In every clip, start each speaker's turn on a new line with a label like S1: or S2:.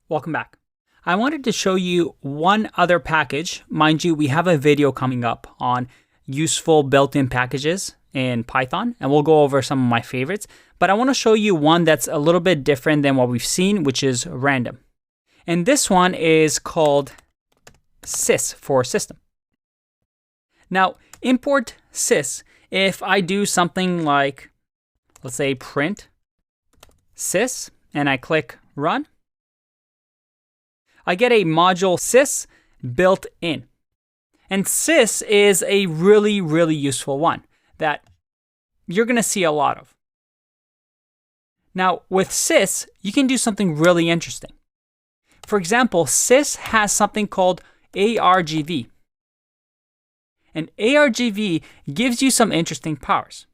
S1: Welcome back. I wanted to show you one other package. Mind you, we have a video coming up on useful built-in packages in Python, and we'll go over some of my favorites. But I want to show you one that's a little bit different than what we've seen, which is random. And this one is called sys for system. Now, import sys, if I do something like, let's say print sys, and I click run, I get a module sys built in. And sys is a really, really useful one that you're going to see a lot of. Now, with sys, you can do something really interesting. For example, sys has something called argv. And argv gives you some interesting powers.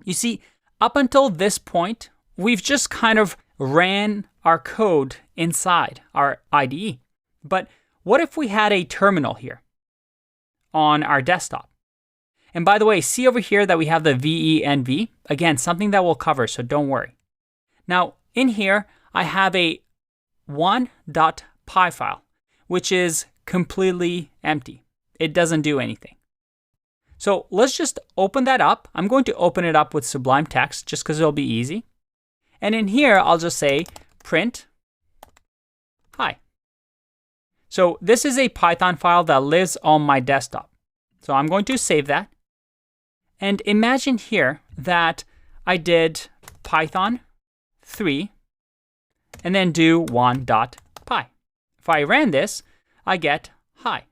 S1: You see, up until this point, we've just kind of ran our code inside our IDE. But what if we had a terminal here on our desktop? And by the way, see over here that we have the venv. Again, something that we'll cover, so don't worry. Now, in here, I have a 1.py file, which is completely empty. It doesn't do anything. So let's just open that up. I'm going to open it up with Sublime Text just because it'll be easy. And in here, I'll just say print hi. So this is a Python file that lives on my desktop. So I'm going to save that. And imagine here that I did Python 3 and then do 1.py. If I ran this, I get hi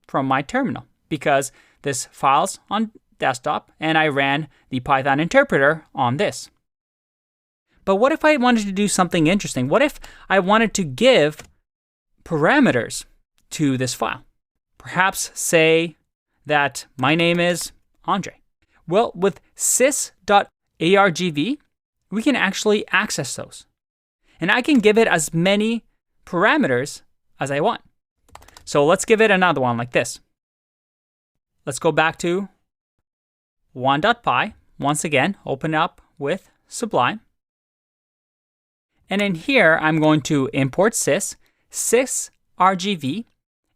S1: from my terminal because this file's on desktop and I ran the Python interpreter on this. But what if I wanted to do something interesting? What if I wanted to give parameters to this file? Perhaps say that my name is Andre. Well, with sys.argv, we can actually access those. And I can give it as many parameters as I want. So let's give it another one like this. Let's go back to 1.py. Once again, open up with Sublime. And in here, I'm going to import sys.argv,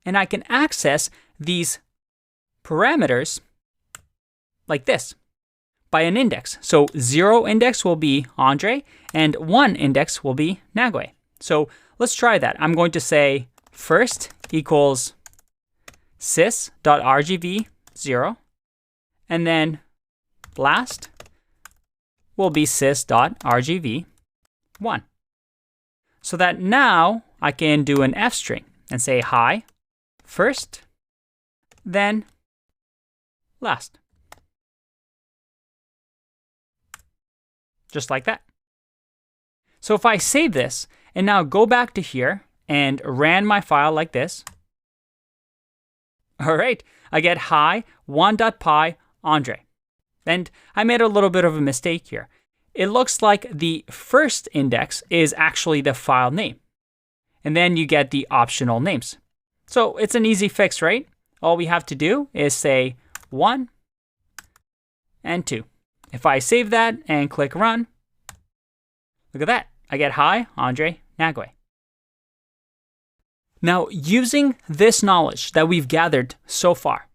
S1: and I can access these parameters like this by an index. So 0 index will be Andre, and 1 index will be Nague. So let's try that. I'm going to say first equals sys.rgv 0, and then last will be sys.rgv 1. So that now I can do an f string and say hi first, then last. Just like that. So if I save this and now go back to here and ran my file like this, all right, I get hi 1.py Andre. And I made a little bit of a mistake here. It looks like the first index is actually the file name. And then you get the optional names. So it's an easy fix, right? All we have to do is say 1 and 2. If I save that and click run, look at that. I get hi, Andre, Nague. Now, using this knowledge that we've gathered so far,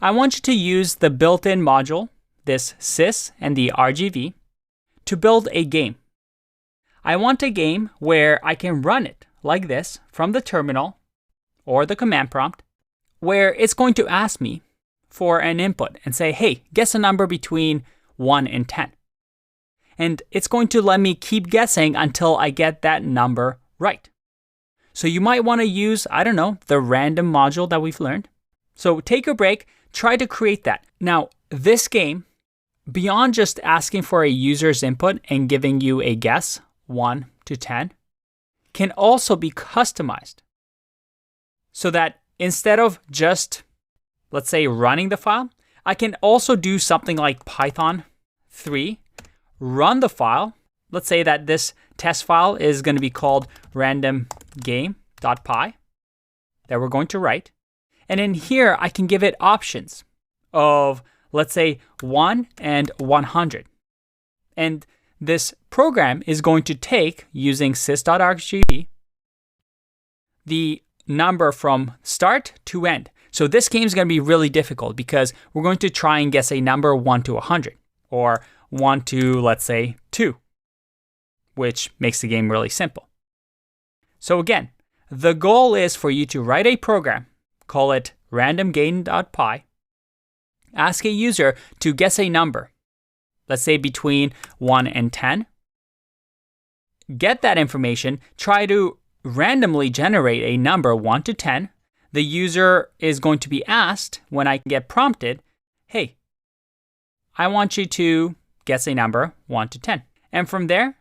S1: I want you to use the built-in module, this sys and the RGV, to build a game. I want a game where I can run it like this from the terminal or the command prompt, where it's going to ask me for an input and say, hey, guess a number between 1 and 10. And it's going to let me keep guessing until I get that number right. So you might want to use, I don't know, the random module that we've learned. So take a break, try to create that. Now, this game, beyond just asking for a user's input and giving you a guess, 1 to 10, can also be customized. So that instead of just, let's say, running the file, I can also do something like Python 3, run the file. Let's say that this test file is going to be called randomgame.py that we're going to write. And in here, I can give it options of, let's say, 1 and 100. And this program is going to take, using sys.argv, the number from start to end. So this game is going to be really difficult because we're going to try and guess a number 1 to 100, or 1 to, let's say, 2, which makes the game really simple. So again, the goal is for you to write a program, call it randomgain.py, ask a user to guess a number, let's say between 1 and 10, get that information, try to randomly generate a number 1 to 10. The user is going to be asked, when I get prompted, hey, I want you to guess a number 1 to 10. And from there,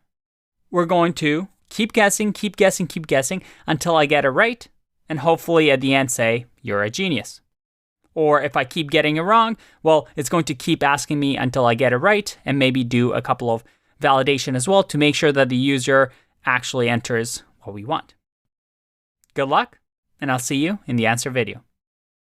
S1: we're going to keep guessing until I get it right, and hopefully at the end say, you're a genius. Or if I keep getting it wrong, well, it's going to keep asking me until I get it right, and maybe do a couple of validation as well to make sure that the user actually enters what we want. Good luck, and I'll see you in the answer video.